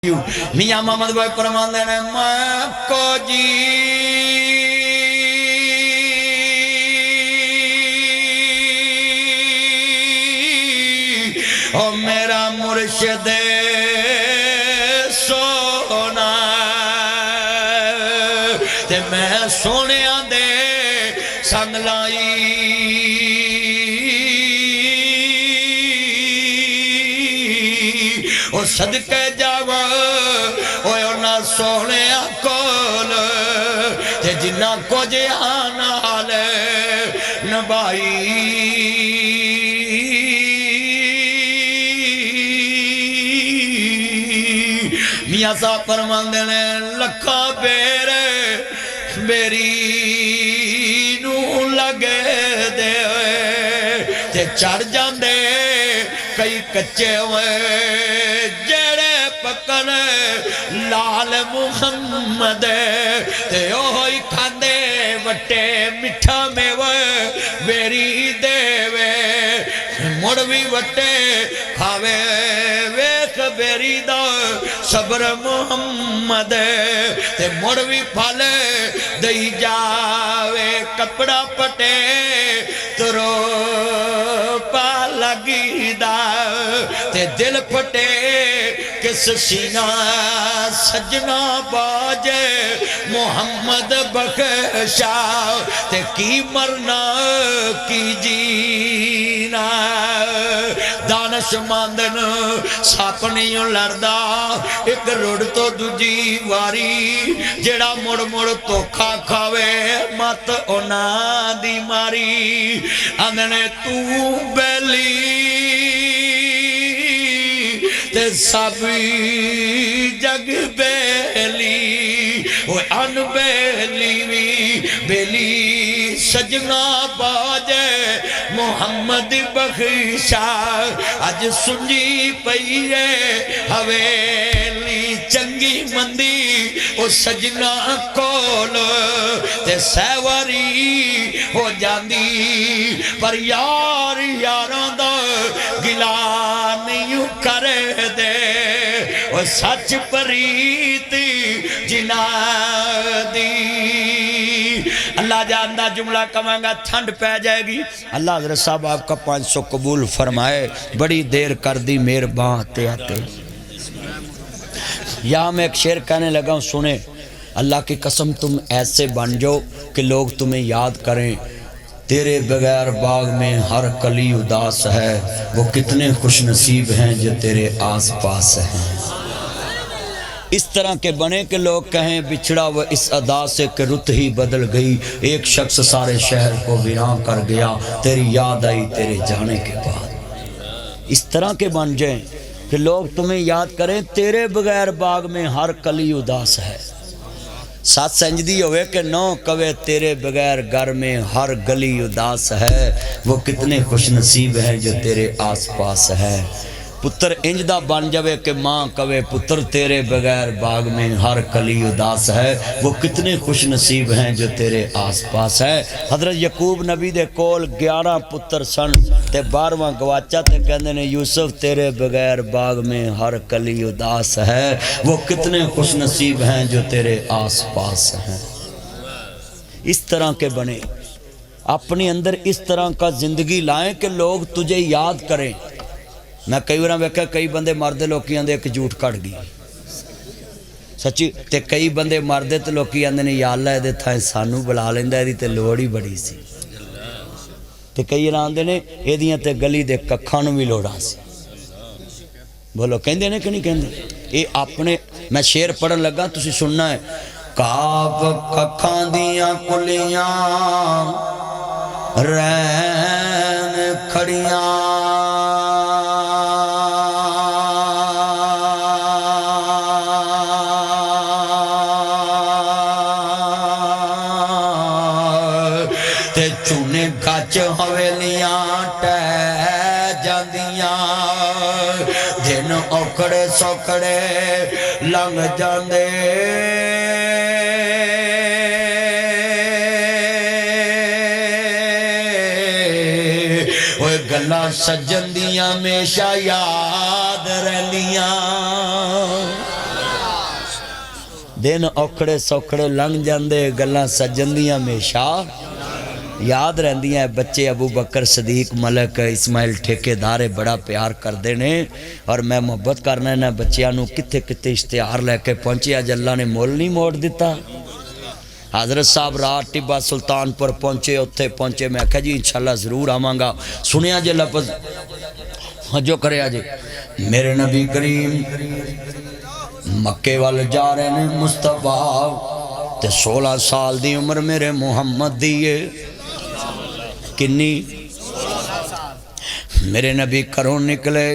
मियां मोहम्मद भाई फरमाते ने मैं को जी ओ मेरा मुर्शिद सोना ते मैं सोने दे संग लाई ओ सदके जावा ना सोने कोल ते जिन्ना कुछ नाल नभाई मियां साहब फरमांदे ने लखा बेर मेरी नू लगे दे ते चढ़ जांदे कई कच्चे जेड़े पकन लाल मुहम्मद ते ओही खांदे वट्टे मिठा मेवा मेरी देवे मुड़ भी वट्टे खावे वेख बेरी दा सबर मुहम्मद ते मुड़ भी फल दई जावे कपड़ा पटे तरो पा लगी दा ते दिल फटे किस सीना सजना बाजे मोहम्मद बख्शा ते की मरना की जीना दानश मांदन सप नहीं लड़दा एक रुड़ तो दूजी वारी जेड़ा मुड़ मुड़ धोखा खावे मत ओना दी मारी आंदने तू बैली ते सब जग बेली ओ अनबेली भी बेली सजना बाजे मोहम्मद बख्शा अज सुनी पई है हवेली चंगी मंदी ओ सजना कोल ते सहवारी हो जांदी पर यार यारां दा गिला नहीं करे दे ओ सच प्रीत जिना दी अल्लाह जानदा जुमला कमांगा ठंड पै जाएगी। अल्लाह हज़रत साहब आपका 500 कबूल फरमाए। बड़ी देर कर दी मेहरबान आते आते। यहाँ मैं एक शेर कहने लगा हूँ, सुने। अल्लाह की कसम तुम ऐसे बन जाओ कि लोग तुम्हें याद करें। तेरे बगैर बाग में हर कली उदास है, वो कितने खुश नसीब हैं जो तेरे आस पास हैं। इस तरह के बने कि लोग कहें बिछड़ा वो इस अदा से कि रुत ही बदल गई। एक शख्स सारे शहर को वीरान कर गया, तेरी याद आई तेरे जाने के बाद। इस तरह के बन जाएं कि लोग तुम्हें याद करें। तेरे बगैर बाग में हर कली उदास है। सत संजदी होवे कि नौ कवे तेरे बगैर घर में हर गली उदास है, वो कितने खुश नसीब हैं जो तेरे आस पास है। पुत्र इंजदा बन जावे कि माँ कवे पुत्र तेरे बगैर बाग में हर कली उदास है, वो कितने खुश नसीब हैं जो तेरे आस पास है। हजरत यकूब नबी दे कोल 11 पुत्र सन ते 12वां गवाचा ते कहंदे ने यूसुफ तेरे बगैर बाग में हर कली उदास है, वो कितने खुश नसीब हैं जो तेरे आस पास हैं। इस तरह के बने, अपने अंदर इस तरह का जिंदगी लाएं कि लोग तुझे याद करें। मैं कई बार वेख्या कई बंदे मरदे लोग आंदे एक झूठ कट गई सच्ची, ते कई बंदे मरदे तो लोग आंदे ने या अल्लाह इहदे थां सानू बुला लैंदा, इहदी ते लोड़ ही बड़ी सी। ते कई आंदे ने इहदियां ते गली दे कखां नूं भी लोड़ां सी। बोलो कहंदे ने कि नहीं कहंदे? ये अपने मैं शेर पढ़न लगा, तुसीं सुनना है। काब कखां दियां कुलियां रैन खड़ियां चूने गच हवेलियां टह जांदियां, दिन औखड़े सौखड़े लंघ जांदे। ओए गल्लां सज्जन दियां हमेशा याद रहिंदियां। दिन औखड़े सौखड़े लंघ जाते, गल्लां सज्जन दियां हमेशा याद रहिंदियां। बच्चे अबू बकर सदीक मलक इस्माइल ठेकेदार बड़ा प्यार करते हैं और मैं मुहब्बत करना इन्हां बच्चों नूं। कित्थे कित्थे इश्तिहार लैके पहुंचे, अज अल्लाह ने मुल नहीं मोड़ दिता। हज़रत साहब रात टिब्बा सुल्तानपुर पहुंचे, उत्थे पहुंचे, मैं आख्या जी इंशाअल्लाह जरूर आवांगा। सुनिया जे लफज हजो करे जे, मेरे नबी करीम मक्के वाल जा रहे हैं मुस्तफा, ते 16 साल दी उम्र मेरे मुहम्मद दी है। किन्नी? मेरे नबी घरों निकले,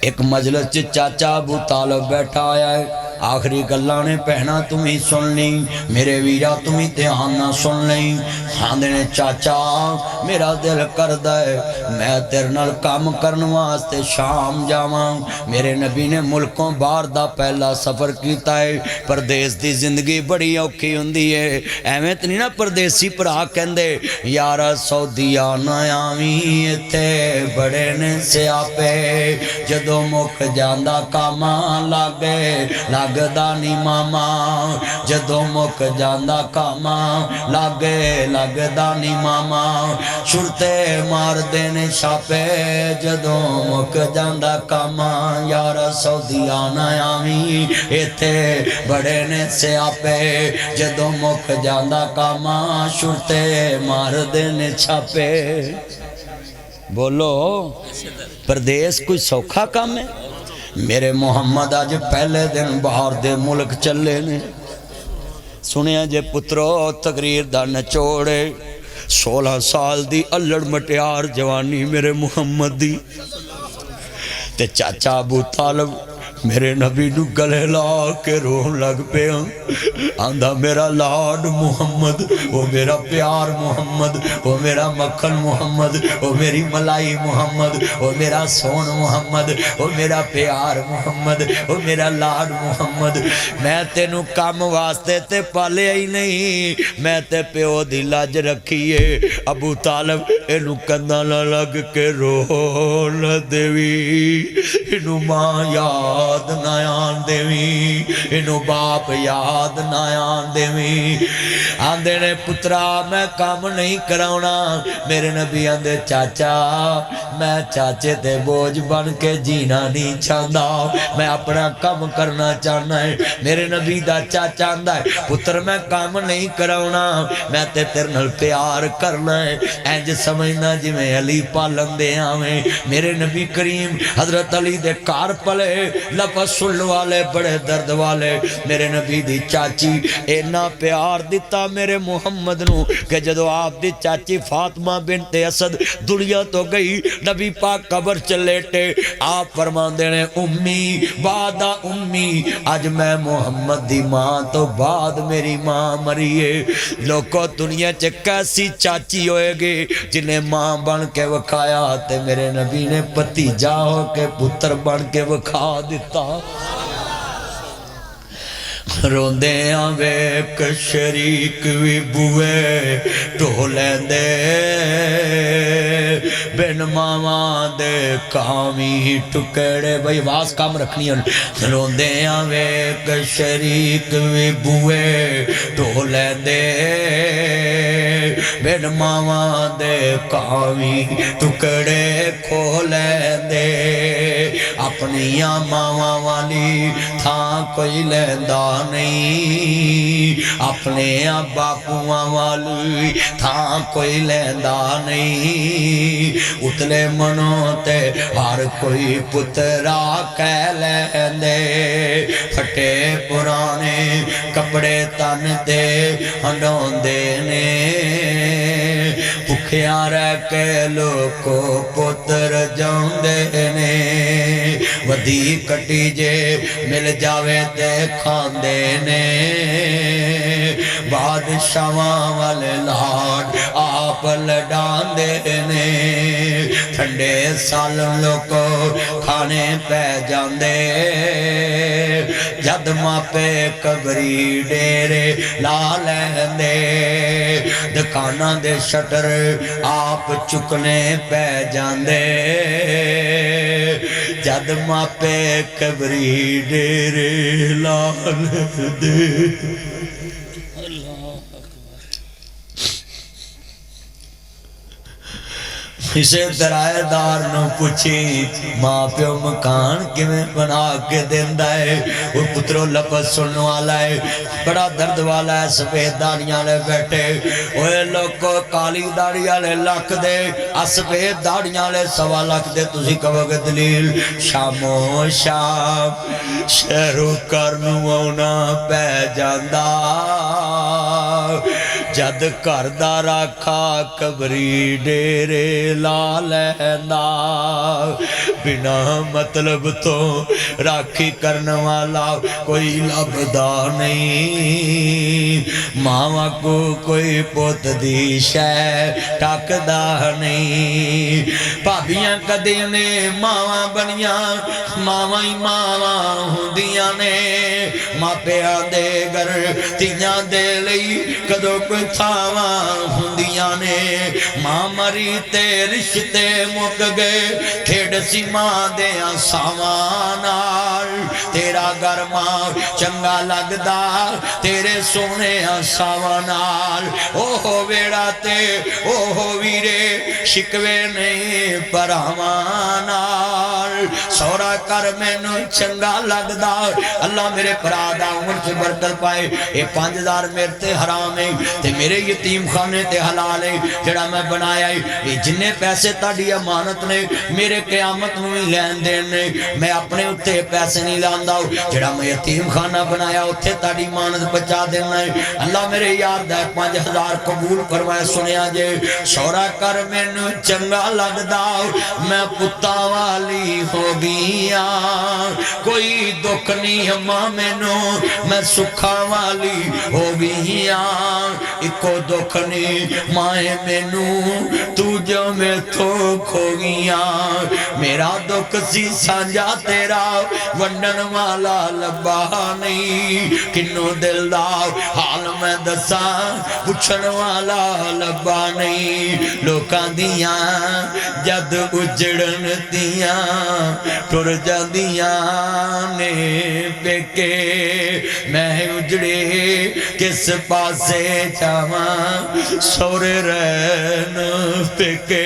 एक मजलिस च चाचा अबू तालब बैठा आया है। आखिरी गल्लां ने भैना तुम ही सुन ली, मेरे वीरा तुम ही ध्यान ना सुन ली। आंदे ने चाचा मेरा दिल करदा है मैं तेरे नाल काम करने वास्ते शाम जावां। मेरे नबी ने मुल्कों बाहर दा पहला सफ़र किया है। परदेस की जिंदगी बड़ी औखी हुंदी है। एवें तो नहीं ना परदेसी भरा कहंदे यार सऊदीआ ना आवी, इत्थे बड़े ने सियापे, जदों मुक जांदा काम लागे लगदा नी मामा, जदों मुक जांदा काम लागे लगदा नी मामा। छुरते मार देने छापे, जदों मुक जांदा काम यार सऊदीआ ना आवी, इत्थे बड़े ने सियापे, जदों मुक जांदा काम छुरते मार देने छापे। बोलो परदेस कोई सौखा काम है? मेरे मुहम्मद अज पहले दिन बाहर दे मुल्क चले ने। सुनिया जे पुत्रो तकरीर दा नचोड़े, 16 साल दी अल्लड़ मटियार जवानी मेरे मुहम्मद दी। ते चाचा अबू तालब मेरे नबी नू गले ला के रोन लग पे, आंदा मेरा लाड मुहम्मद, ओ मेरा प्यार मुहम्मद, ओ मेरा मक्खन मुहम्मद, ओ मेरी मलाई मुहम्मद, ओ मेरा सोन मुहम्मद, ओ मेरा प्यार मुहम्मद, ओ मेरा लाड मुहम्मद। मैं तेनू काम वास्ते ते पालिया ही नहीं, मैं ते प्यो दी लाज रखी है। अबू तालब इनू कंधा ना लग के रो न देवी, इनू मां याद ना आन देवी, इनू बाप याद ना आन देवी। आंदे ने पुत्रा मैं काम नहीं कराउना। मेरे नबी आंदे चाचा मैं चाचे ते बोझ बन के जीना नहीं चाहता, मैं अपना काम करना चाहना है। मेरे नबी दा चाचा आंदा है पुत्र मैं काम नहीं कराउना, मैं ते तेरे नाल प्यार करना है। इंज समझना जिवें अली पालन दे आवें। मेरे नबी करीम हजरत अली दे घर पले, लफज सुनने वाले बड़े दर्द वाले। मेरे नबी दी चाची इन्ना प्यार दिता मेरे मुहम्मद नू कि जदों आप दी चाची फातिमा बिनते असद दुनिया तो गई, नबी पाक कबर च लेटे, आप फरमांदे ने उम्मी बादा उम्मी, अज मैं मुहम्मद दी मां तो बाद मेरी मां मरी है। लोको दुनिया च कैसी चाची होएगी जिन्हें मां बन के विखाया, ते मेरे नबी ने भतीजा हो के पुत्र बन के विखा दिता। रोंदे वेख शरीक भी बुए ढो लैंदे, बिन मावा दे कामी टुकड़े। बई आवाज कम रखनी है। रोंदे वेख शरीक भी बुए ढो लैंदे, बिन मावा दे कामी टुकड़े खो लैंदे। अपनिया मावा वाली थां कोई लैंदा नहीं, अपने बापुआ वाली थां कोई लैंदा नहीं। उतले मनो ते हर कोई पुत्रा कह लैंदे, फटे पुराने कपड़े तन दे हंडोंदे ने। भुखिया रह के लोको पुत्र जांदे ने, वधी कटी जे मिल जावे ते खांदे ने। बादशाहां वाले लाड आप लडांदे ने, ठंडे सालन लोको खाने पै जांदे। जद मापे कबरी डेरे ला लैंदे, दुकानां दे शटर आप चुकने पै जांदे। जद मापे कबरी डेरे लाल दे। किसे किराएदार नूं पुछी मां प्यो मकान किवें बना के देंदा है। वो पुत्रो लफज सुनने वाला है, बड़ा दर्द वाला है। सफेद दाड़ियां वाले बैठे ओए लोको, काली दाड़ी वाले लख दे, सफेद दाड़ियां वाले 1.25 लाख दे। तुसी कहोगे दलील? शामो शाम शहरों घर नूं आउणा पै जांदा, जद घर दा राखा कबरी डेरे ला लैंदा। बिना मतलब तो राखी करने वाला कोई लभदा नहीं। मावा को कोई पुत दी शै टकदा नहीं। भाबियां कदे ने मावा बनिया, मावा ही मावा हुंदियां ने। मापिया दे घर तियां दे लई कदों कोई थावा हुंदियां ने। मां मरी ते रिश्ते मुक गए, खेड सी मां दे सावां नाल। तेरा घर मां चंगा लगदा तेरे सोने सावां नाल। ओहो वेड़ा ते ओहो वीरे शिकवे नहीं भरावां नाल। सौरा कर मैनू चंगा लगदा, अल्लाह मेरे भरा दा उम्र च बरकत पाए। ये 5000 मेरे ते हराम है ते मेरे यतीम खाने ते हलाल है जेड़ा मैं बनाया है। ये जिन्ने पैसे ताड़ी अमानत ने मेरे क़यामत नूं ही लैन देन ने। मैं अपने उत्ते पैसे नहीं लांदा, जेड़ा मैं यतीम खाना बनाया उत्थे ताड़ी अमानत बचा देना है। अल्लाह मेरे यार दा 5000 कबूल करवाए। सुनिया जे सौरा कर मैनू चंगा लगदा, मैं पुत्ता वाली हो गईया। कोई दुख नहीं अम्मा मैनू, मैं सुखा वाली हो गईया। इको दुख नहीं माए मैनू, तू जो मैथों खो गईया। मेरा दुख सी साझा तेरा, वंडन वाला लब्बा नहीं। किन्नू दिल दा हाल मैं दसा, पुछण वाला लब्बा नहीं। लोकां दियां जद उजड़न दियां टुर जांदियां ने पेके। मैं उजड़े किस पासे जावां, सौरे रहन पेके।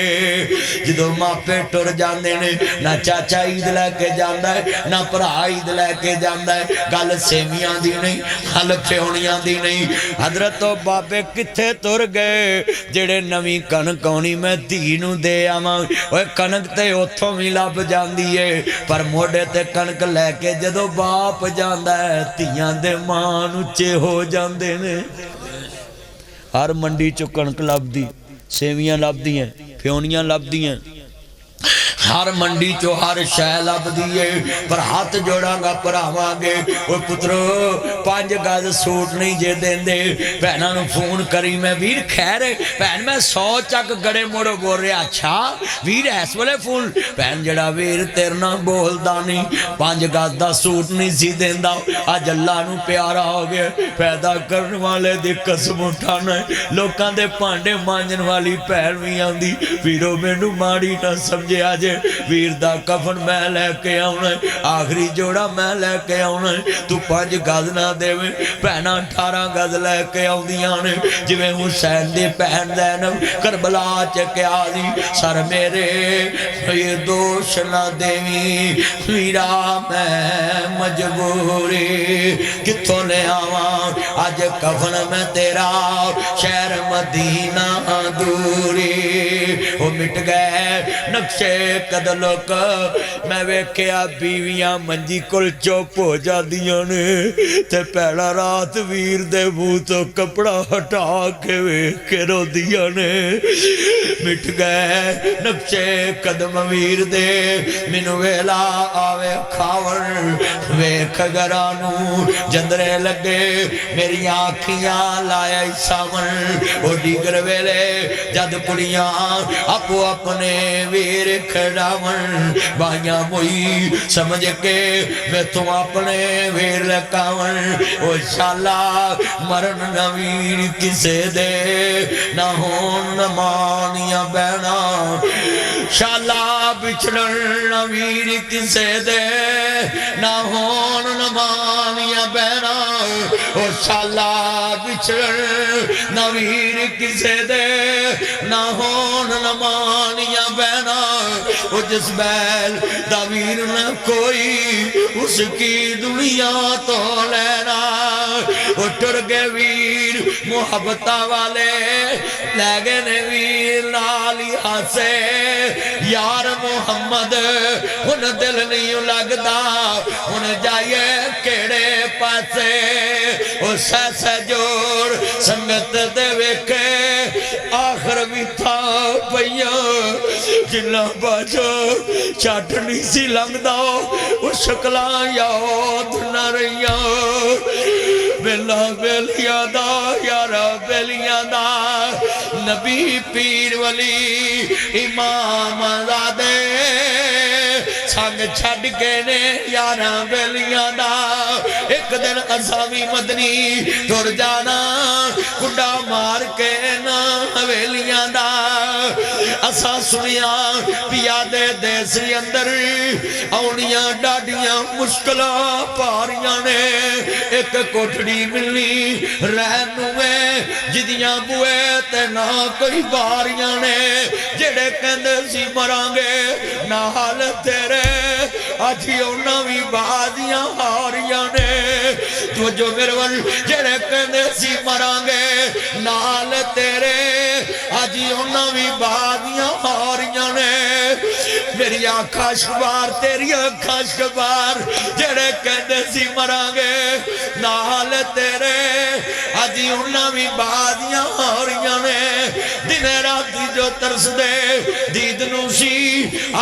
जदों मापे टुर जांदे ने, ना चाचा ईद लैके जांदा है, ना भरा ईद लैके जांदा है। गल सेवियां दी नहीं, गल फ्योनियां दी नहीं। हजरत तो बाबे किथे तुर गए जेड़े नवीं कणक आउणी मैं धी नूं दे आवां। ओए कणक ते उत्थों भी लभ जांदी है, पर मोढे ते कणक लैके जदों बाप जांदा है धीआं दे मान उच्चे हो जांदे ने। हर मंडी चों कणक लभदी, सेवियां लभदियां, फ्योनियां लभदियां, हर मंडी चो हर शै लभदी है। पर हाथ जोड़ांगा भरावांगे। ओए पुत्रो 5 गज सूट नहीं जे देंदे, भैनां नूं फोन करी मैं वीर खैर भैन मैं 100 चक गड़े मोड़ो बोल रहा। अच्छा वीर इस वेले फोन भैन जड़ा वीर तेरे नाल बोलदा नहीं, 5 गज दा सूट नहीं सी देंदा। अज अल्लाह नूं प्यारा हो गया, पैदा करने वाले दी कसम उठाना। लोकां दे भांडे मांजन वाली भैन भी आंदी, वीरो मैनू माड़ी ना समझिया जे। वीर दा कफन मैं लैके आउणा, आखिरी जोड़ा मैं लैके आउणा। तू 5 गज ना देवे, भैनां 18 गज लैके आउंदियां ने। जिवें हुसैन दी भैन ज़ैनब करबला च क्या दी, सर मेरे ये दोष ना देवी वीरा, मैं मजबूरी कित्थों ले आवां अज कफन मैं तेरा, शहर मदीना दूरी। वो मिट गए नक्शे कदलोक। मैं वेख्या बीवियां मंजी कोल चुप हो जादियां ने ते भैणां रात वीर दे मूंह तो कपड़ा हटा के वेख के रोदियां ने। मिट गए नक्शे कदम वीर दे, मैनू वेला आवे खावन। वेख घरां नूं जंदरे लगे, मेरियां अखियां लाया सावन। ओ डिगर वेले जद कुड़ियां आपो अपने वीर खड़ावन, बाइयां मोई समझ के मैं तू अपने वीर लकावन। ओ शाला मरन न वीर किसे दे, ना होन न मानिया बहना शाला बिछड़न न वीर किसे दे ना होन न मानिया बहना ओ शाला बिछड़न न वीर किसे दे ना होन न मानिया बहना ओ जिस बैल दा वीर न कोई उसकी दुनिया तो लेना ओ टुर गए वीर मुहब्बत वाले लै गए ने वीर नाल ही हासे यार मुहम्मद हुन दिल नहीं लगता हुन जाइए केड़े पासे ओ सै जोर संगत दे वेखे आखिर भी था पईया जिन्ना बाजो छट नहीं सी लंघदा ओ शकलां याद न रहिया बेला बेलिया दा यारा बेलिया दा नबी पीर वली इमाम ज़ादे संग छड़ के ने यारा बेलिया दा एक दिन असा भी मदनी तुर जाना कुंडा मार के ना हवेलिया दा असा सुनिया पिया दे देश अंदर आउनिया डाडिया मुश्किल पारियां ने एक कोठड़ी मिलनी रहन में जिदियां बुए ते ना कोई बारियां ने जेड़े कहंदे सी मरांगे नाल तेरे अज उन्हां भी बाजियां हारियां ने तू जो मेरे वल जेड़े कहंदे सी मरांगे नाल तेरे अज उन्हां भी बाजियां हारियां ने मेरी आँखां शबार तेरी आँखां शबार जेड़े कहंदे सी मरांगे नाल तेरे अज उन्हां भी बाजियां हारियां ने दिन राती जो तरसदे दीद नूं सी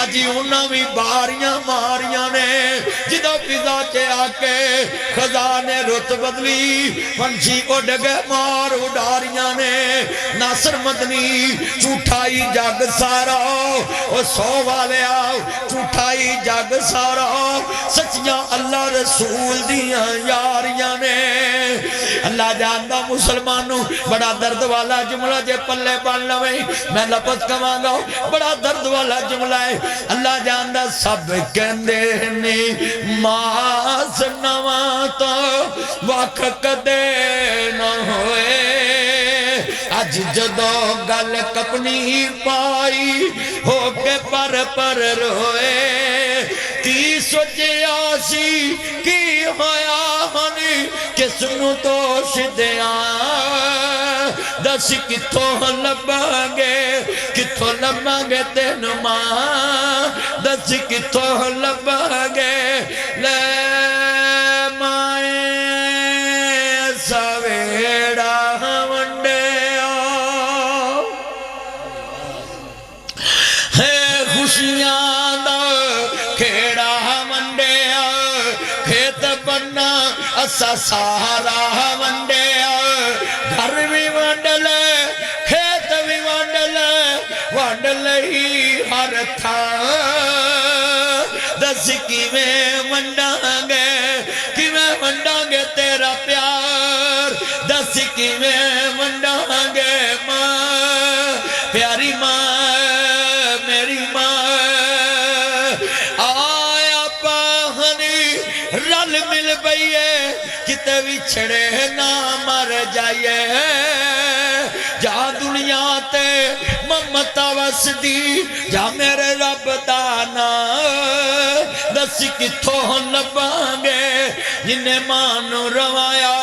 अज उन्हां भी बारियां मारियां ने जिदों फिजा च आके खजा ने रुत बदली पंछी उड़ गए मार उडारियां ने नासर मदनी झूठाई जग सारा ओ सौ वाले आओ झूठाई जग सारा सच्चियां अल्लाह रसूल दियां यारियां ने अल्लाह जानदा मुसलमानों बड़ा दर्द वाला जुमला जे पल्ले बन लवे मैं लपत कवांगा बड़ा दर्द वाला जुमला है अल्लाह जानदा सब कहंदे ने मास नवा तो वख कदे न होए अज जदों गल कपनी पाई हो के पर रोए ती सोचिया सी की होया हनी किसनू दोष दिया दस किथों लभांगे तेन मां दस किथों लभांगे ले माए सवेड़ा वंडिया है खुशियां दा खेड़ा वंडिया खेत बन्ना असा सारा वंडिया घर भी वंड ले खेत भी वंड लई हर थां दस किवें वंडांगे तेरा प्यार दस किवें वंडांगे मां प्यारी मां मेरी मां आया पाहनी रल मिल बइए किते विछड़े ना मर जाइए जा दुनिया ते ममता वसदी जा मेरे रब दा नां दस किथों लभांगे जिन्हें मां नूं रवाया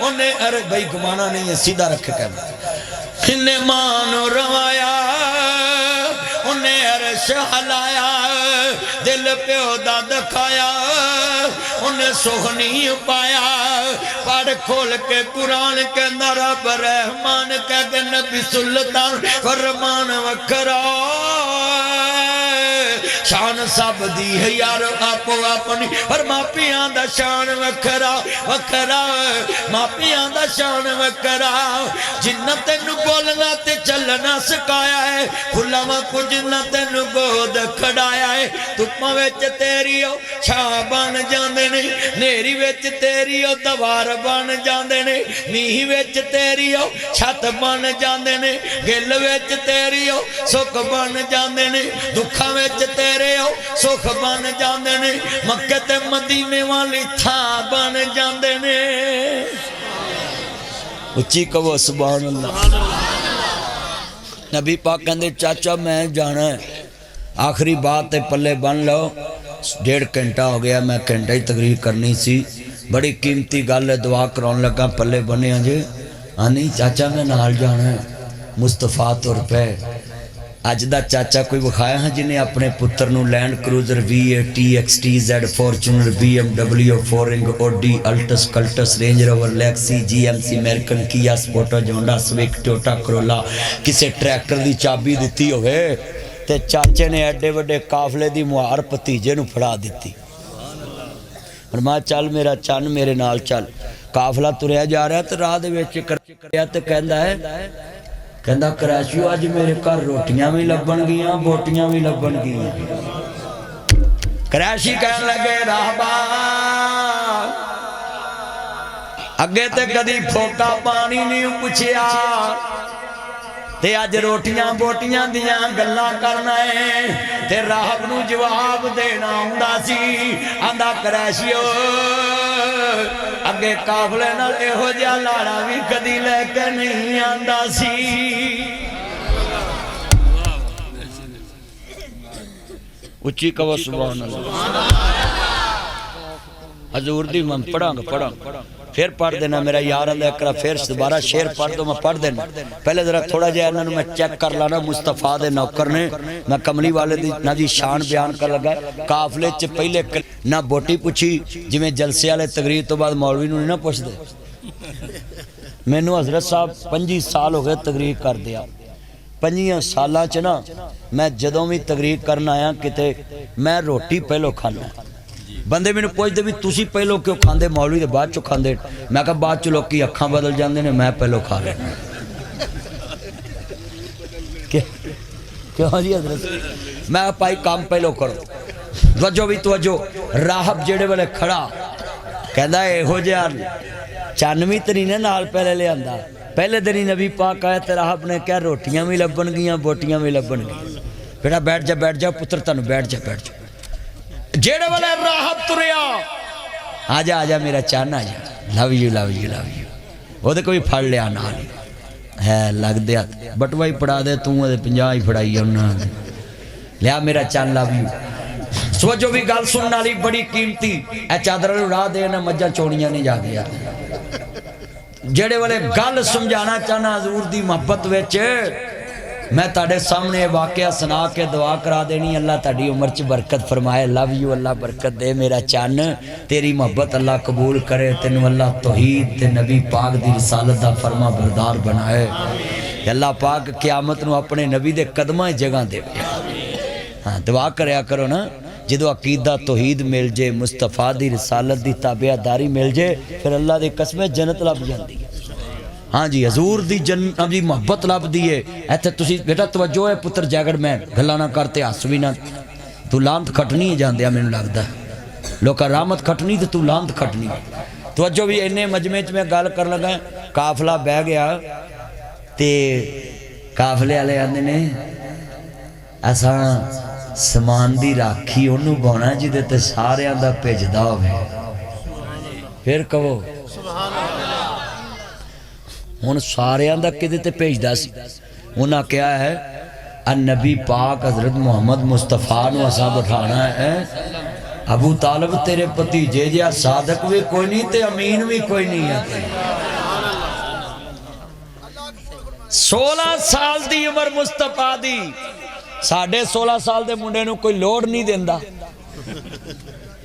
उन्हें अरे भाई घुमाना नहीं है सीधा रख कर जिन्हें मां नूं रवाया उन्हें अरश हलाया दिल प्यो दा दखाया उन्हें सुख नहीं पाया पढ़ खोल के कुरान के रब रहमान कहते नबी सुल्तान फरमान वखरा शान सब दी है यार आपो अपनी, पर मापियां दा शान वखरा वखरा, मापियां दा शान वखरा। जिन्ना तेनू बोलना ते चलना सिखाया है, फुलावां को जिन्ना तेनू गोद खड़ाया है। धुप्पां विच तेरी ओ छां बन जांदे ने, नेरी विच तेरी ओ दवार बन जांदे ने, मींह विच तेरी ओ छत बन जांदे ने, गिल विच तेरी ओ सुख बन जांदे ने, दुखां विच तेरे ओ सुख बन जांदे ने, मक्के ते मदीने वाली थां बन जांदे ने। उच्ची कहो सुभान अल्लाह। नबी पाक कहंदे चाचा मैं जाना है, आखिरी बात है पल्ले बन लो, 1.5 घंटा हो गया, मैं घंटा ही तकरीर करनी सी, बड़ी कीमती गल है, दुआ कराउन लगा पल्ले बने जे। हाँ नहीं चाचा मैं नाल जाना है, मुस्तफा तुर पे। अज दा चाचा कोई विखाया है जिन्हें अपने पुत्र नूं land cruiser V8 XTZ Fortuner BMW 4 Audi Altis Cultus range rover लैक्सी GMC American Kia Sportage Honda Swift Toyota Corolla किसी ट्रैक्टर की चाबी दी होवे ते चाचे ने एडे वड्डे काफले की मुहार भतीजे नूं फड़ा दी। पर मैं चल मेरा चन मेरे नाल चल। काफला तुरया जा रहा तो राह दे विच करया ते कहंदा है कहंदा क्रैशियो अज मेरे घर रोटियां भी लभण गियां बोटियां भी लभण गियां। क्रैशी कहन लगे राहबा अगे ते कदी फोका पानी नहीं पुछया ते अज रोटियां बोटियां दियां गल्लां करना है ते राहब नूं जवाब देना आउंदा सी। आंदा क्रैशियो अगे काफले नाल इहो जिहा लाड़ा भी कदी लैके नहीं आंदा सी। उच्ची कहो सुभान अल्लाह। हजूर दी मैं पढ़ांगा फिर पढ़ देना मेरा यार अल्लाह करा फिर दोबारा शेर पढ़ दो मैं पढ़ देना। पहले जरा थोड़ा जिहा इन्हां मैं चेक कर लाना। मुस्तफा दे नौकर ने मैं कमली वाले दी ना जी शान बयान कर लगा। काफले च पहले ना बोटी पूछी जिवें जलसे वाले तकरीर तो बाद मौलवी नूं नहीं ना पुछदे। मैनू हजरत साहब 25 साल हो गए तकरीर कर दिया। 25 सालां च ना मैं जदों भी तकरीर करन आया किते मैं रोटी पहलों खाना। बंदे मैनू पुछदे भी तुसीं पहलों क्यों खांदे मौलवी दे बाद चो खांदे। मैं कहा बाद च लोकी अखां बदल जांदे ने मैं पहलों खा लेना। क्यों जी हजरत मैं भाई काम पहलों करो। तवज्जो भी तवज्जो। राहब जेड़े वेले खड़ा कहंदा इहो जिहा चन्न भी तरी ने नाल पहले लिआंदा। पहले दिन ही नबी पाक आया तो राहब ने कहा रोटियां भी लभण गियां बोटियां भी लभण गियां। बेटा बैठ जा पुत्र तैनूं बैठ जा। जेड़े वाले राहब तुरया आजा मेरा चन्न आजा लव यू वो कोई फड़ लिया नाल है लग दिया बटवा ही फड़ा दे तू 50 ही फड़ाई उन्होंने लिया मेरा चन्न लव यू। सोचो भी गल सुनने वाली बड़ी कीमती ए चादर राह दे ना मज्जां चोणियां नहीं जा गया। जेड़े वाले गल समझाना चाहना हजूर दी मोहब्बत विच मैं ताड़े सामने वाकया सुना के दुआ करा देनी। अल्लाह ताड़ी उम्र च बरकत फरमाए। लव यू अल्लाह बरकत दे मेरा चन्न तेरी मोहब्बत अल्लाह कबूल करे। तेनू अल्लाह तौहीद ते नबी पाक दी रिसालत दा फरमा बरदार बनाए। अल्लाह पाक क़यामत नू अपने नबी दे कदमां जगह दे। हाँ दुआ करया करो ना जो अकीदा तौहीद मिल जे मुस्तफा दी रिसालत दी ताबेदारी मिल जे फिर अल्लाह दी कसम जन्नत लभ जाती है। हाँ जी हजूर दी जन्नत दी मोहब्बत लभदी है। इत्थे तुसीं बेटा तवज्जो है पुत्र जैगड़ मैं गल्लां ना करते हस भी ना तू लांत खटनी ही जांदे मैनूं लगदा लोकां रहमत खटनी ते तू लांत खटनी। तवज्जो भी इन्ने मजमे च मैं गल कर लगा। काफला बह गया ते काफले वाले आंदे ने असां समान दी राखी ओनू पाउणा जिहदे ते सारियां दा भेजदा होवे। फिर कहो हुण सारियां दा किदे ते भेजदा सी। उन्हां कहा है नबी पाक हजरत मुहम्मद मुस्तफा नूं असां बिठाना है। अबू तालिब तेरे भतीजे जिहा सादक भी कोई नहीं ते अमीन भी कोई नहीं है। 16 साल दी उम्र मुस्तफा दी साढ़े 16 साल दे मुंडे नूं कोई लोड़ नहीं देंदा।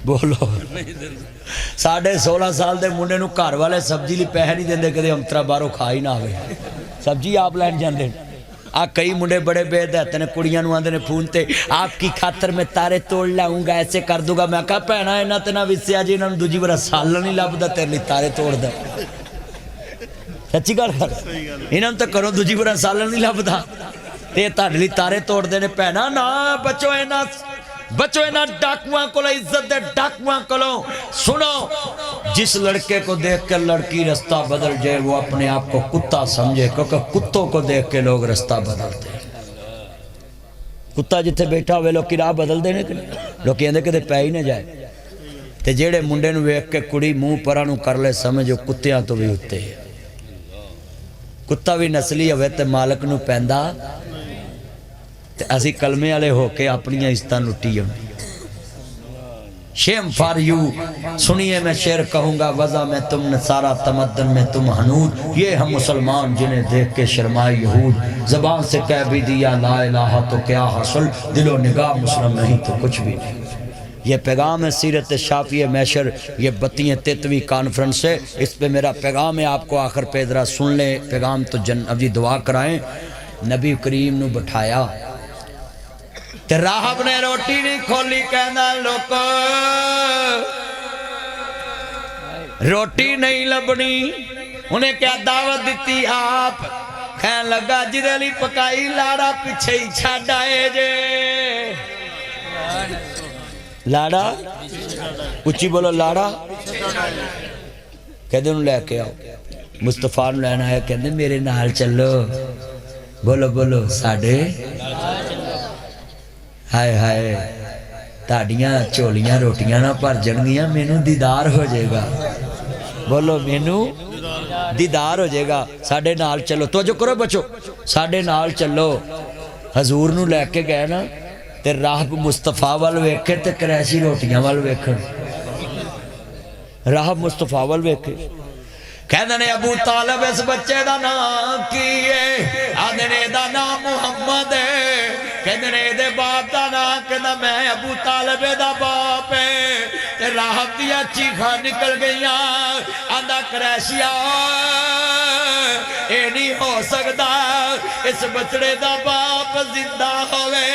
बोलो साढ़े 16 साल दे मुंडे नूं घर वाले सब्जी लई पैसे नहीं देंदे कदे अंतरा बाहरों खा ही ना आवे। सब्जी आप लैन जांदे आ कई मुंडे बड़े बेदहत ने, कुड़ियां नूं आंदे ने फोन ते आपकी खातर मैं तारे तोड़ लाऊंगा, ऐसे कर दूंगा। मैं कहा भैणा इन्हां ते ना विसिया जी, इन्हां नूं दूजी बार सालन नहीं लभदा तेरे लिए तारे तोड़दा। सच्ची गल कर, इन्हां नूं तां घरों दूजी बार सालन नहीं लभदा ते तुहाडे लिए तारे तोड़दे ने। भैणा ना बचो इन्हां, बचो इन्हां डाकुआं कोलों, इज्जत दे डाकुआं कोलों। सुनो, जिस लड़के को देख कर लड़की रास्ता बदल जाए वो अपने आप को कुत्ता समझे, क्योंकि कुत्तों को देख के लोग रास्ता बदलते हैं। कुत्ता जिथे बैठा हुए लोग राह बदलते हैं, लोग कहते किते पै ही ना जाए। तो जेड़े मुंडे नूं वेख के कुड़ी मूँह परां नूं कर ले समझो कुत्तियां तो भी उत्ते है। कुत्ता भी नस्ली होवे ते मालक नूं पैंदा ते असी कलमे वाले होके अपनियां इज्जतां लुट्टी जांदे। Shem for you. सुनिए मैं शेर कहूँगा, वज़ा में तुम नसारा तमद्दन में तुम हनूद, ये हम मुसलमान जिन्हें देख के शर्माए यहूद। ज़बान से कह भी दिया ला इलाहा तो क्या हासिल, दिलो निगाह मुस्लिम नहीं तो कुछ भी नहीं। ये पैगाम है सीरत शाफी मैशर, ये 32वीं कॉन्फ्रेंस है, इस पे मेरा पैगाम है आपको आखिर पे ज़रा सुन लें पैगाम तो अब जी दुआ कराएं। नबी करीम नूं बिठाया ते राहब ने रोटी नहीं खोली, कहना लोग रोटी नहीं लभनी। उन्हें क्या दावत दी आप, कहन लगा जिदे लिए पकाई लाड़ा पिछे ही छड़ आए जे। लाड़ा उच्ची बोलो, लाड़ा कहते लैके आओ। मुस्तफा नूं लैन आया, कहते मेरे नाल चलो। बोलो बोलो साडे। हाय हाय ताड़ियां झोलियां रोटियां ना भर जाएगियां, मैनू दीदार हो जाएगा। बोलो मैनू दीदार हो जाएगा। साडे नाल चलो, तो जो करो बचो, साडे नाल चलो। हजूर नूं लैके गए ना ते राहब मुस्तफा वाल वेखे ते क्रैशी रोटियां वाल वेखण। राहब मुस्तफा वाल वेखे, कहते ने अबू तालब इस बच्चे का नाम की है? आदे ने दा नाम मुहम्मद है। कहते ने दे बाप का नाम, कहना मैं अबू तालब दा बाप है। ते राहब दिया चीखा निकल गई, आंदा क्रैशिया ये नहीं हो सकता, इस बचड़े दा बाप जिंदा होवे।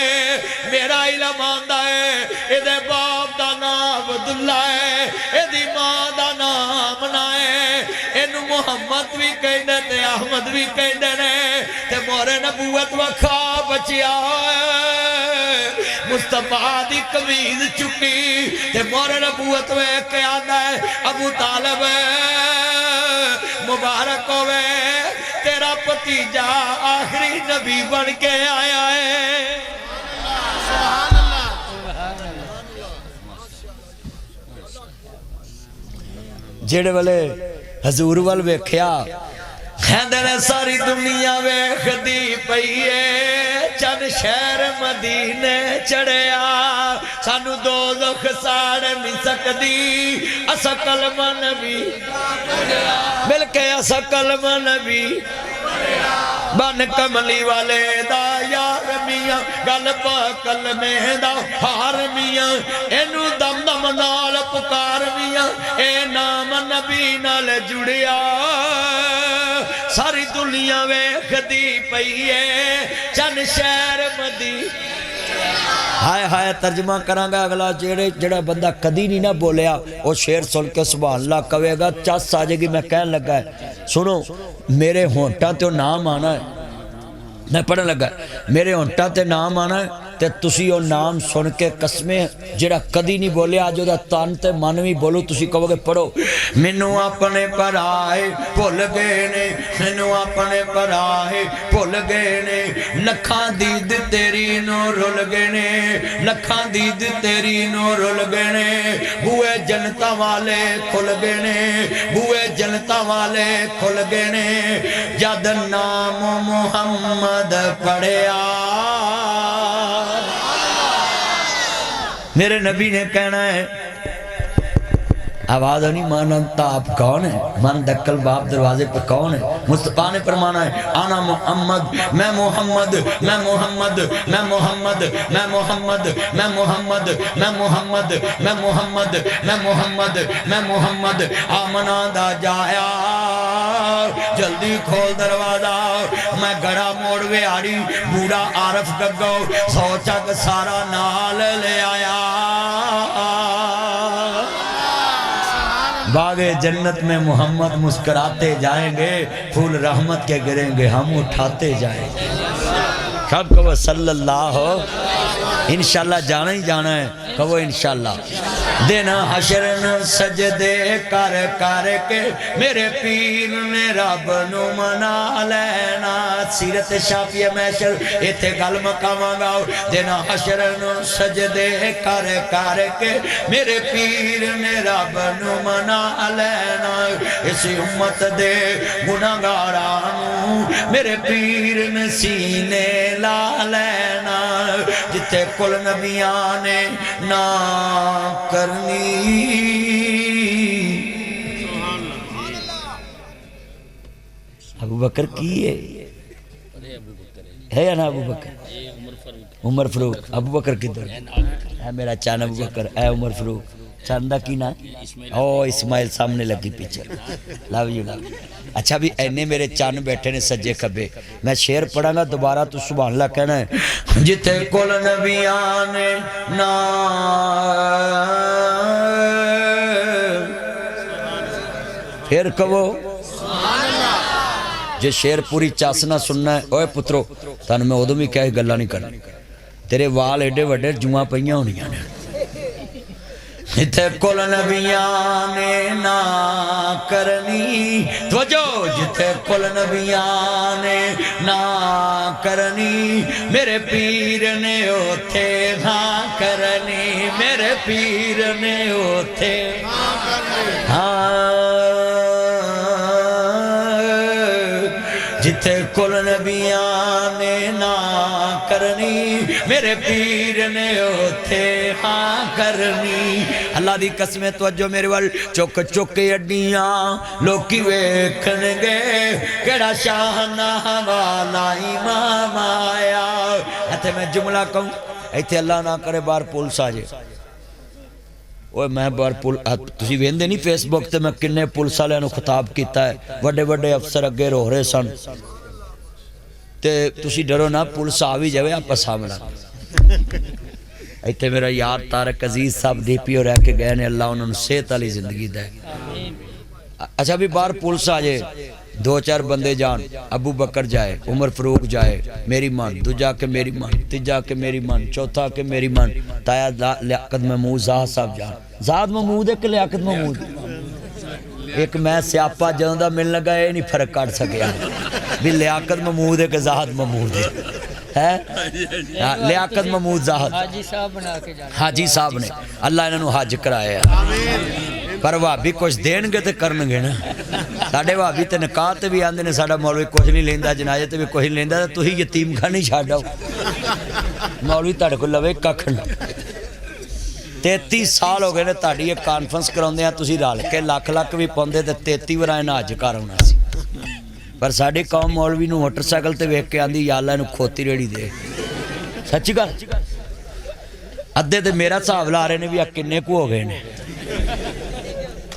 मेरा इल्म आंदा है इहदे बाप दा नाम अब्दुल्ला है, इहदी मां दा नाम ना है। इनू मुहम्मद भी कहते ते अहमद भी कहते ने, ते मोरे नबूवत वखा बचिया। मुस्तफा दी कमीज चुकी ते मोरे नबूवत वेख के आंदा है अबू तालब मुबारक होवे, तेरा भतीजा आखिरी नबी बन के आया है। जेड़े वाले हजूर वाल वेख्या, कहंदे ने सारी दुनिया वेखदी पई है, चंद शहर मदीने चढ़िया, सानू दोज़ख साड़ नहीं सकदी। असा कलमा नबी मिल के, असा कलमा नबी बन कमली वाले दा यार मियां, गल पकल में दा हार मियां, एनू दम दम नाल पुकार मियां, ए नाम नबी नाल जुड़िया। सारी दुनिया वेखदी पई है, चन शहर मदी। हाय हाय तर्जमा करांगा अगला, जेड़ा बंदा कदी नहीं ना बोलिया वो शेर सुन के सुभान अल्लाह कहेगा, चस आ जाएगी। मैं कहन लगा है सुनो, मेरे होंठा ते नाम आना है, मैं पढ़न लगा मेरे होंठा ते नाम आना है, ते तुसी वो नाम सुन के कसमे जेड़ा कदी नहीं बोलिया अज ओदा तन ते मन भी बोलो, तुसी कहोगे पढ़ो, मैनू अपने भराए भुल गए ने, मैनू अपने भराए भुल गए ने, लखां दीद तेरी नो रुल गए ने, लखां दीद तेरी नो रुल गए ने, बूए जनता वाले खुल गए ने, बूए जनता वाले खुल गए ने, जद नाम मुहम्मद पढ़िया। मेरे नबी ने कहना है आवाज नहीं मानता आप कौन है, मन दक्कल बाप दरवाजे पे कौन है। मुस्तफा ने फरमाना है आना मोहम्मद, मैं मोहम्मद, मैं मोहम्मद, मैं मोहम्मद, मैं मोहम्मद, मैं मोहम्मद, मैं मोहम्मद, मैं मोहम्मद, मैं मोहम्मद, मैं मोहम्मद। आमना दा जाया जल्दी खोल दरवाजा, मैं गड़ा मोड़ वे आड़ी बूढ़ा आरफ गग्गो 100 चक सारा नाल ले आया। बागे जन्नत में मोहम्मद मुस्कुराते जाएंगे, फूल रहमत के गिरेंगे हम उठाते जाएंगे। कब कहो सल्लल्लाहु, इंशाल्लाह जाना ही जाना है, कहो इंशाल्लाह। दिन हशरन सजदे कर कर के मेरे पीर ने रब नू मना लेना। सीरत शाफिया महशर इत्थे गल मकावांगा। दिन हशरन सजदे कर कर के मेरे पीर ने रब नू मना लेना। इस उम्मत दे गुनाहगारां नू मेरे पीर ने सीने ला लेना। जिथे कुल नबियां ने ना करनी। अबू बकर की है या ना अबू बकर? उमर फरूक। अबू बकर किधर है? मेरा चान अबू बकर है। उमर फरूक चांदा की ना ओ इस्माइल सामने लगी पीछे। Love you love. अच्छा भी ऐने मेरे चन बैठे ने सज्जे खब्बे। मैं शेर पढ़ांगा दोबारा तो सुभान अल्लाह कहना है। जिथे कुल नबियां ने ना फिर कहो जे शेर पूरी चासना सुनना है। ओए पुत्रो तन मैं उदों भी क्या गल्लां नहीं करनी। तेरे वाल एडे वड्डे जुआं पईयां होनियां ने। जिथे कुल नबियां ने ना करनी तवज्जो। जिथे कुल नबियां ने ना करनी मेरे पीर ने ओथे हाँ करनी। मेरे पीर ने ओथे हाँ। जिथे कुल नबियां ने ना करनी मेरे पीर ने ओथे हाँ करनी। अल्लाह दी कसम तवज्जो मेरे वाल। चुक चुक अड्डियां लोकी वेखणगे केड़ा शाहना वाला इमाम आया। इत्थे मैं जुमला कहूं, इत्थे अल्लाह ना करे बाहर पुलिस आ जाए। ओए मैं बार तुसीं वेंदे नहीं फेसबुक ते मैं किन्ने पुलिस वालियां नूं खिताब कीता है। वड्डे वड्डे अफसर अगे रो रहे सन ते तुसीं डरो ना, पुलिस आ भी जाए आप सामना। इत्थे मेरा यार तारक अजीज साहब DPO रह के गए ने, अल्लाह उन्होंने सेहत वाली जिंदगी दे। अच्छा भी बाहर पुलिस आ जाए, 2-4 बंदे जान, अबू बकर जाए, उमर फरूक जाए, मेरी मन, दूजा के मेरी मन, तीजा के मेरी मन, चौथा के मेरी मन, ताया लियाकत महमूद जाद साहब जान। जाद महमूद है कि लियाकत महमूद? एक मैं स्यापा जदों दा मिलन लगा ये नहीं फर्क कट सकिया भी लियाकत महमूद है कि जाद महमूद है। लियाकत महमूद जाद हाजी साहब बना के जाना। हाजी साहब ने अल्लाह इन्हों हज कराया। पर भाभी कुछ देणगे तो करनगे ना। साडे भाभी तो निकाह ते भी आंदे ने साडा मौलवी कुछ नहीं लेंदा, जनाजे ते भी कुछ नहीं लेंदा। तुसीं यतीम खाने छड्ड आओ, मौलवी तुहाडे कोल लवे कख नहीं। 33 साल हो गए ने तुहाडी एक कॉन्फ्रेंस कराउंदे आ, तुसीं रल के लख लख भी पाउंदे ते 33 वार इन्हां हज कर आउणा सी। पर साडी कौम मौलवी नूं मोटरसाइकिल ते वेख के आंदी या अल्लाह इहनूं खोती रेड़ी दे। सच्ची गल। अद्धे ते मेरा हिसाब ला रहे ने भी आ किन्ने कु हो गए ने।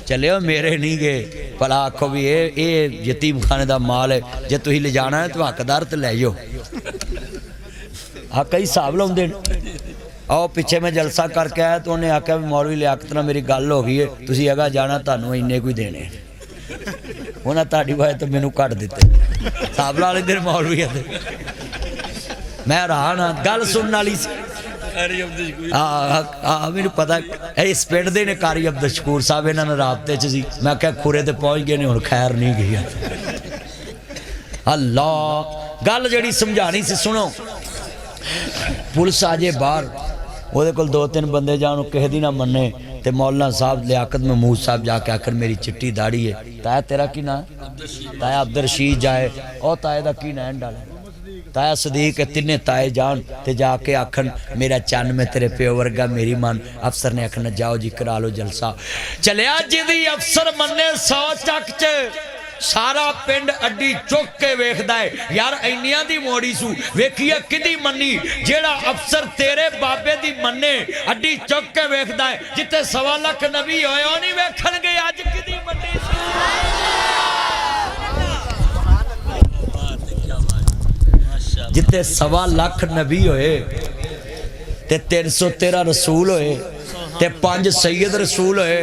चले मेरे नहीं गए, भला आखो भी ये यतीम खाने का माल है, जे तुसीं ले जाना है तो हकदार तो लै जाओ। हाँ कई हिसाब लाउंदे ने। आओ पिछे मैं जलसा करके आया तो उन्हें आख्या भी मौलवी लियाकत नाल मेरी गल हो गई है, तुसीं अगा जाना तुहानूं इन्ने कोई देने। उन्हें तुहाडी वाज तो मैनूं घट दिते, हिसाब ला लैंदे मौलवी। मैं हैरान हाँ, गल सुनने वाली सी। मैनू पता इस पिंड दे ने कारी अब्दुल शकूर साहब इन्होंने राबते च सी। मैं क्या खुरे ते पहुँच गए ने, हुण खैर नहीं गई। अल्लाह गल जिहड़ी समझानी सी सुनो। पुलिस आ जाए बाहर, वो कोल 2-3 बंदे जान, किसी दी ना मन्ने ते मौलाना साहब लियाकत महमूद साहब जाके आखिर मेरी चिट्टी दाड़ी है। ताया तेरा की ना? ताया अब्दुल रशीद जाए। और ताए दा की ना? ताया सदीक तिन्ने ताए जान ते जाके आखन मेरा चन्न में तेरे प्यो वर्गा मेरी मन। अफसर ने आखना जाओ जी करा लो जलसा। चलिया जिदी अफसर मन्ने 100 चक च सारा पिंड अड्डी चुक के वेखदा है यार इन्नियां दी मोड़ी सू वेखिए किदी मन्नी। जेड़ा अफसर तेरे बाबे दी मन्ने अड्डी चुक के वेखदा है जिथे 1.25 लाख नबी होए ओ नहीं वेखणगे अज किदी मन्नी जिथे 1.25 लाख नबी होए ते 313 रसूल होए ते 5 सैयद रसूल होए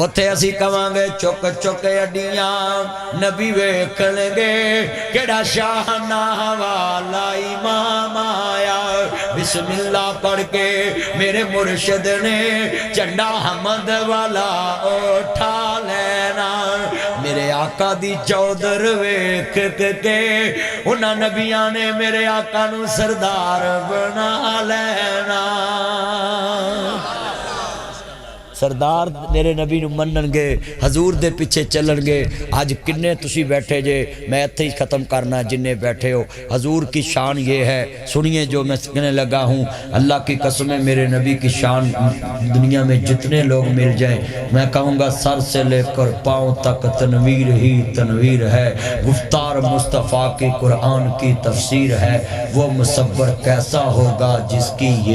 उत्थे असी कवांगे चुक चुक अड्डियां नबी वेखणगे केड़ा शाहना वाला इमाम आया। बिस्मिल्लाह पढ़ के मेरे मुर्शिद ने झंडा हमद वाला उठा लेना। मेरे आका दी चौधर वेख के उन्हां नबियां ने मेरे आका नू सरदार बना लेना। सरदार मेरे नबी नू मनणगे हजूर दे पिछे चलणगे। अज किन्ने तुसी बैठे जे मैं इत्थे ही खत्म करना जिन्ने बैठे हो। हजूर की शान ये है सुनिए जो मैं कहने लगा हूँ। अल्लाह की कसम है मेरे नबी की शान दुनिया में जितने लोग मिल जाए मैं कहूँगा सर से लेकर पाँव तक तनवीर ही तनवीर है। गुफ्तार मुस्तफ़ा की कुरान की तफसीर है। वो मुसव्वर कैसा होगा जिसकी ये